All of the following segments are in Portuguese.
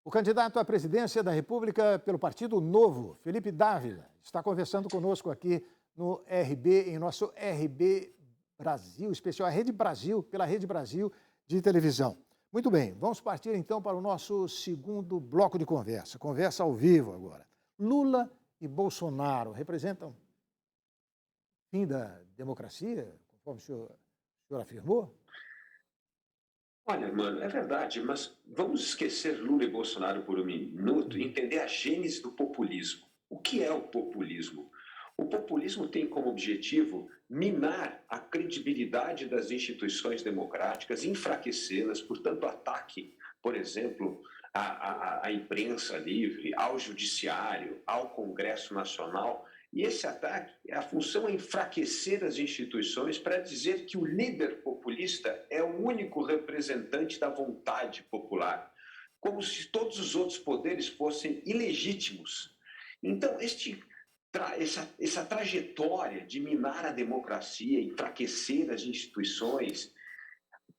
O candidato à presidência da República pelo Partido Novo, Felipe Dávila, está conversando conosco aqui no RB, em nosso RB Brasil, especial, a Rede Brasil, pela Rede Brasil de televisão. Muito bem, vamos partir então para o nosso segundo bloco de conversa. Conversa ao vivo agora. Lula e Bolsonaro representam o fim da democracia, conforme o senhor afirmou? Olha, mano, é verdade, mas vamos esquecer Lula e Bolsonaro por um minuto e entender a gênese do populismo. O que é o populismo? O populismo tem como objetivo minar a credibilidade das instituições democráticas, enfraquecê-las, portanto, ataque, por exemplo, à imprensa livre, ao judiciário, ao Congresso Nacional. E esse ataque, a função é enfraquecer as instituições para dizer que o líder populista é o único representante da vontade popular, como se todos os outros poderes fossem ilegítimos. Então, essa trajetória de minar a democracia, enfraquecer as instituições,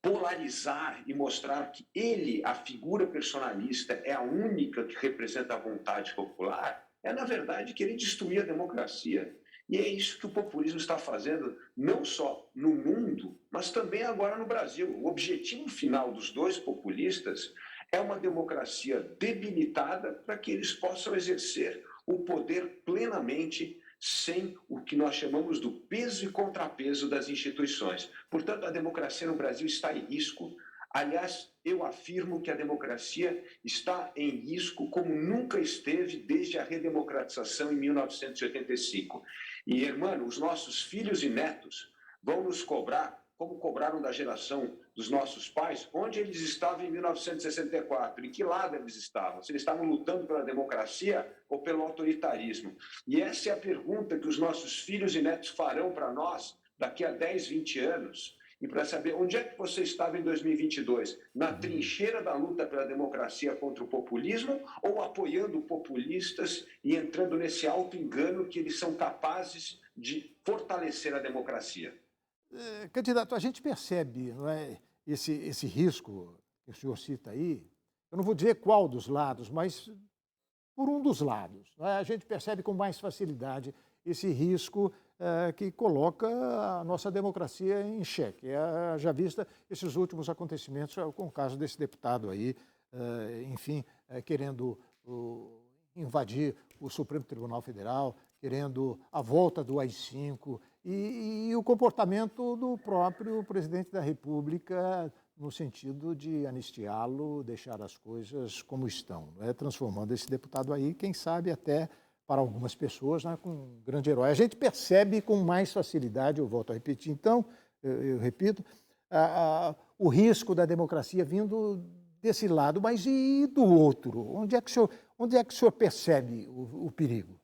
polarizar e mostrar que ele, a figura personalista, é a única que representa a vontade popular, é, na verdade, querer destruir a democracia. E é isso que o populismo está fazendo, não só no mundo, mas também agora no Brasil. O objetivo final dos dois populistas é uma democracia debilitada para que eles possam exercer o poder plenamente sem o que nós chamamos do peso e contrapeso das instituições. Portanto, a democracia no Brasil está em risco. Aliás, eu afirmo que a democracia está em risco como nunca esteve desde a redemocratização em 1985. E, irmão, os nossos filhos e netos vão nos cobrar, como cobraram da geração dos nossos pais, onde eles estavam em 1964, em que lado eles estavam, se eles estavam lutando pela democracia ou pelo autoritarismo. E essa é a pergunta que os nossos filhos e netos farão para nós daqui a 10, 20 anos, e para saber onde é que você estava em 2022, na trincheira da luta pela democracia contra o populismo ou apoiando populistas e entrando nesse auto-engano que eles são capazes de fortalecer a democracia. Candidato, a gente percebe, não é, esse risco que o senhor cita aí, eu não vou dizer qual dos lados, mas por um dos lados. Não é? A gente percebe com mais facilidade esse risco que coloca a nossa democracia em xeque. Já vista esses últimos acontecimentos, com o caso desse deputado aí, enfim, querendo invadir o Supremo Tribunal Federal, querendo a volta do AI-5 e o comportamento do próprio presidente da República no sentido de anistiá-lo, deixar as coisas como estão, né? Transformando esse deputado aí, quem sabe até para algumas pessoas, né, com um grande herói. A gente percebe com mais facilidade, eu volto a repetir, então, eu repito, o risco da democracia vindo desse lado, mas e do outro? Onde é que o senhor percebe o perigo?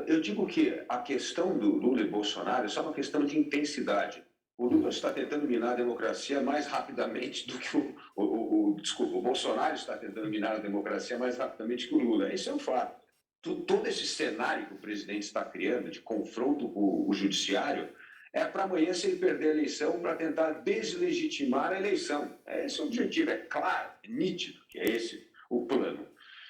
Eu digo que a questão do Lula e Bolsonaro é só uma questão de intensidade. O Lula está tentando minar a democracia mais rapidamente do que desculpa, o Bolsonaro está tentando minar a democracia mais rapidamente que o Lula. Isso é um fato. Todo esse cenário que o presidente está criando de confronto com o judiciário é para amanhã, se ele perder a eleição, para tentar deslegitimar a eleição. Esse é o objetivo, é claro, é nítido que é esse o plano.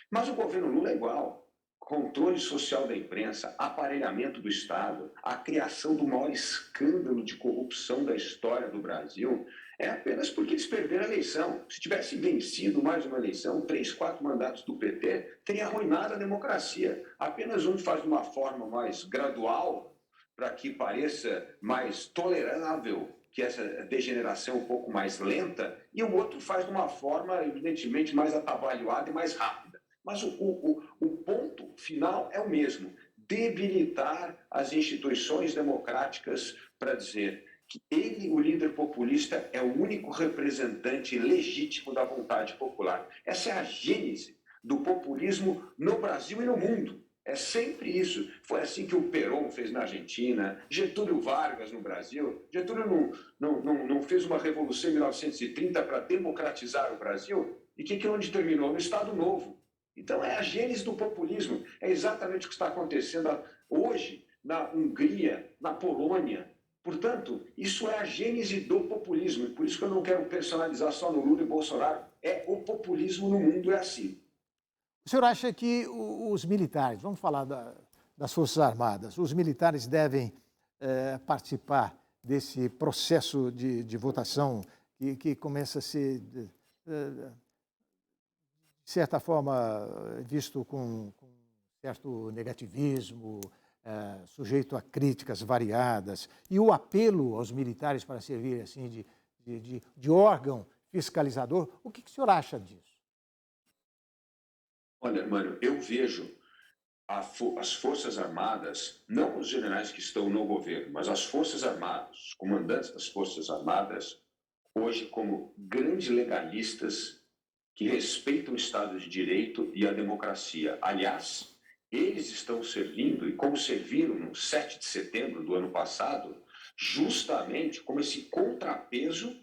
Mas o governo Lula é igual. Controle social da imprensa, aparelhamento do Estado, a criação do maior escândalo de corrupção da história do Brasil, é apenas porque eles perderam a eleição. Se tivesse vencido mais uma eleição, 3, 4 mandatos do PT, teria arruinado a democracia. Apenas um faz de uma forma mais gradual, para que pareça mais tolerável que essa degeneração um pouco mais lenta, e o outro faz de uma forma, evidentemente, mais atabalhoada e mais rápida. Mas o ponto final é o mesmo: debilitar as instituições democráticas para dizer que ele, o líder populista, é o único representante legítimo da vontade popular. Essa é a gênese do populismo no Brasil e no mundo. É sempre isso. Foi assim que o Perón fez na Argentina, Getúlio Vargas no Brasil. Getúlio não fez uma revolução em 1930 para democratizar o Brasil. E onde terminou? No Estado Novo. Então, é a gênese do populismo. É exatamente o que está acontecendo hoje na Hungria, na Polônia, Portanto, isso é a gênese do populismo. Por isso que eu não quero personalizar só no Lula e Bolsonaro. O populismo no mundo é assim. O senhor acha que os militares, vamos falar das Forças Armadas, os militares devem participar desse processo de votação que começa a ser, de certa forma, visto com certo negativismo, sujeito a críticas variadas, e o apelo aos militares para servir assim de órgão fiscalizador? O que o senhor acha disso? Olha, mano, eu vejo as Forças Armadas, não os generais que estão no governo, mas as Forças Armadas, os comandantes das Forças Armadas, hoje como grandes legalistas que respeitam o Estado de Direito e a democracia. Aliás, eles estão servindo, e como serviram no 7 de setembro do ano passado, justamente como esse contrapeso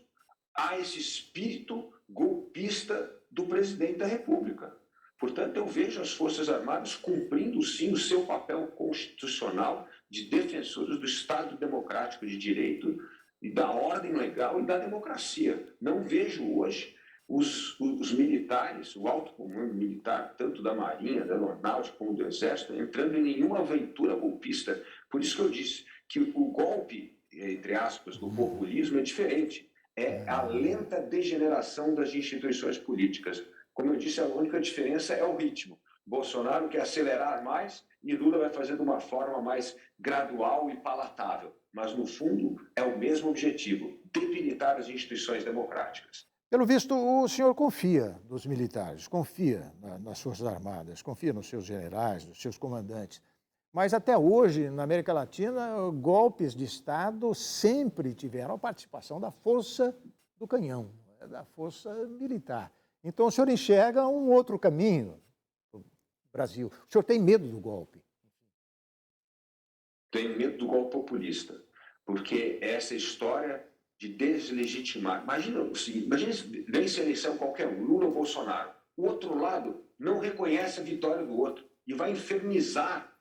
a esse espírito golpista do presidente da República. Portanto, eu vejo as Forças Armadas cumprindo, sim, o seu papel constitucional de defensores do Estado democrático de direito e da ordem legal e da democracia. Não vejo hoje os militares, o alto comando militar, tanto da Marinha, da Aeronáutica como do Exército, entrando em nenhuma aventura golpista. Por isso que eu disse que o golpe, entre aspas, do populismo é diferente. É a lenta degeneração das instituições políticas. Como eu disse, a única diferença é o ritmo. Bolsonaro quer acelerar mais e Lula vai fazer de uma forma mais gradual e palatável. Mas, no fundo, é o mesmo objetivo: debilitar as instituições democráticas. Pelo visto, o senhor confia nos militares, confia nas Forças Armadas, confia nos seus generais, nos seus comandantes. Mas até hoje, na América Latina, golpes de Estado sempre tiveram a participação da força do canhão, da força militar. Então, o senhor enxerga um outro caminho para o Brasil. O senhor tem medo do golpe? Tenho medo do golpe populista, porque essa história de deslegitimar. Imagina o seguinte: imagina se vence a eleição qualquer um, Lula ou Bolsonaro. O outro lado não reconhece a vitória do outro e vai infernizar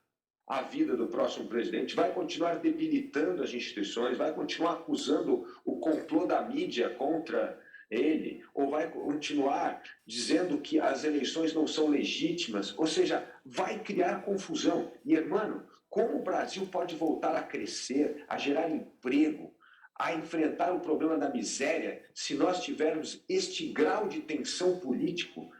a vida do próximo presidente, vai continuar debilitando as instituições, vai continuar acusando o complô da mídia contra ele, ou vai continuar dizendo que as eleições não são legítimas, ou seja, vai criar confusão. E, irmão, como o Brasil pode voltar a crescer, a gerar emprego, a enfrentar o problema da miséria, se nós tivermos este grau de tensão político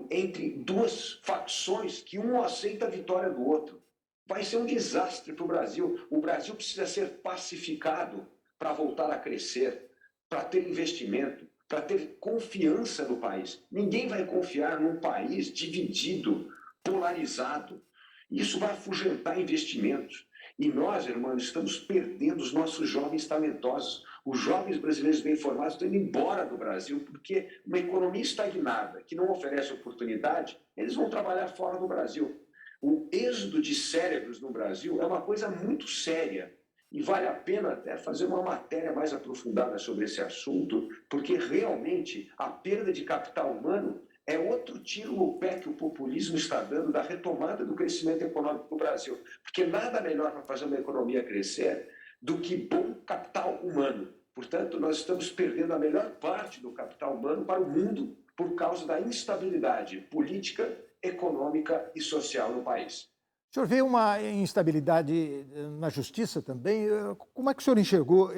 entre duas facções que um aceita a vitória do outro? Vai ser um desastre para o Brasil. O Brasil precisa ser pacificado para voltar a crescer, para ter investimento, para ter confiança no país. Ninguém vai confiar num país dividido, polarizado. Isso vai afugentar investimentos. E nós, irmãos, estamos perdendo os nossos jovens talentosos. Os jovens brasileiros bem formados estão indo embora do Brasil porque uma economia estagnada, que não oferece oportunidade, eles vão trabalhar fora do Brasil. O êxodo de cérebros no Brasil é uma coisa muito séria. E vale a pena até fazer uma matéria mais aprofundada sobre esse assunto, porque realmente a perda de capital humano é outro tiro no pé que o populismo está dando da retomada do crescimento econômico do Brasil. Porque nada melhor para fazer uma economia crescer do que bom capital humano. Portanto, nós estamos perdendo a melhor parte do capital humano para o mundo por causa da instabilidade política, econômica e social no país. O senhor vê uma instabilidade na justiça também? Como é que o senhor enxergou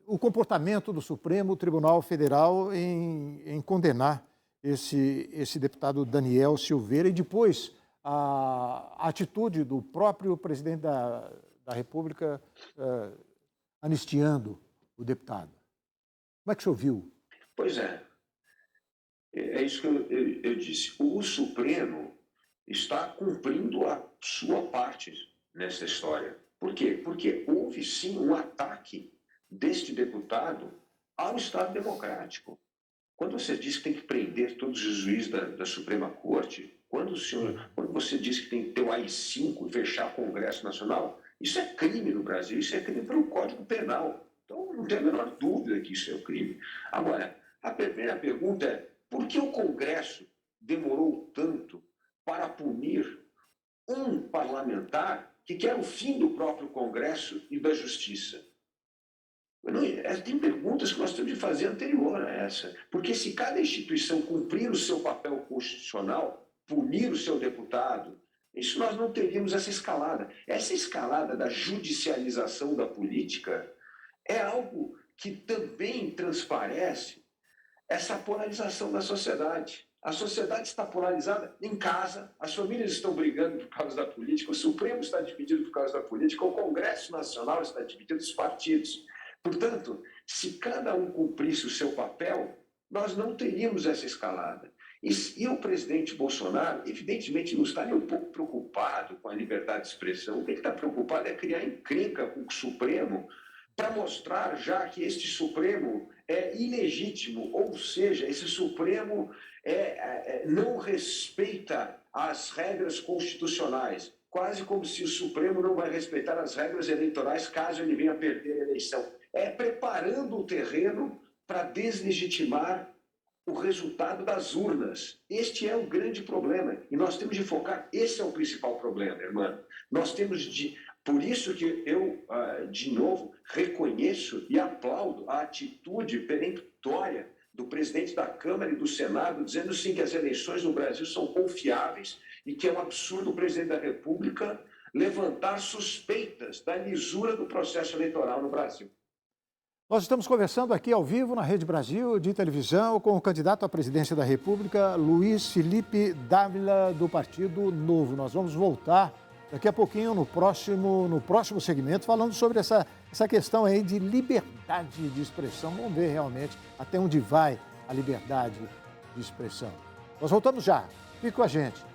o comportamento do Supremo Tribunal Federal em condenar esse deputado Daniel Silveira e depois a atitude do próprio presidente da República anistiando o deputado? Como é que o senhor viu? Pois é. É isso que eu disse. O Supremo está cumprindo a sua parte nessa história. Por quê? Porque houve sim um ataque deste deputado ao Estado democrático. Quando você diz que tem que prender todos os juízes da Suprema Corte, quando você diz que tem que ter o AI-5 e fechar o Congresso Nacional, isso é crime no Brasil, isso é crime pelo Código Penal. Então, não tem a menor dúvida que isso é um crime. Agora, a primeira pergunta é: por que o Congresso demorou tanto para punir um parlamentar que quer o fim do próprio Congresso e da Justiça? Tem perguntas que nós temos de fazer anterior a essa. Porque se cada instituição cumprir o seu papel constitucional, punir o seu deputado, isso nós não teríamos essa escalada. Essa escalada da judicialização da política é algo que também transparece essa polarização da sociedade. A sociedade está polarizada em casa, as famílias estão brigando por causa da política, o Supremo está dividido por causa da política, o Congresso Nacional está dividido dos partidos. Portanto, se cada um cumprisse o seu papel, nós não teríamos essa escalada. E o presidente Bolsonaro, evidentemente, não está nem um pouco preocupado com a liberdade de expressão. O que ele está preocupado é criar encrenca com o Supremo para mostrar já que este Supremo é ilegítimo, ou seja, esse Supremo não respeita as regras constitucionais, quase como se o Supremo não vai respeitar as regras eleitorais caso ele venha perder a eleição. Preparando o terreno para deslegitimar o resultado das urnas. Este é o grande problema e nós temos de focar, esse é o principal problema, irmão. Nós temos de... Por isso que eu, de novo, reconheço e aplaudo a atitude peremptória do presidente da Câmara e do Senado, dizendo sim que as eleições no Brasil são confiáveis e que é um absurdo o presidente da República levantar suspeitas da lisura do processo eleitoral no Brasil. Nós estamos conversando aqui ao vivo na Rede Brasil de televisão com o candidato à presidência da República, Luiz Felipe Dávila, do Partido Novo. Nós vamos voltar daqui a pouquinho no próximo segmento, falando sobre essa questão aí de liberdade de expressão. Vamos ver realmente até onde vai a liberdade de expressão. Nós voltamos já. Fique com a gente.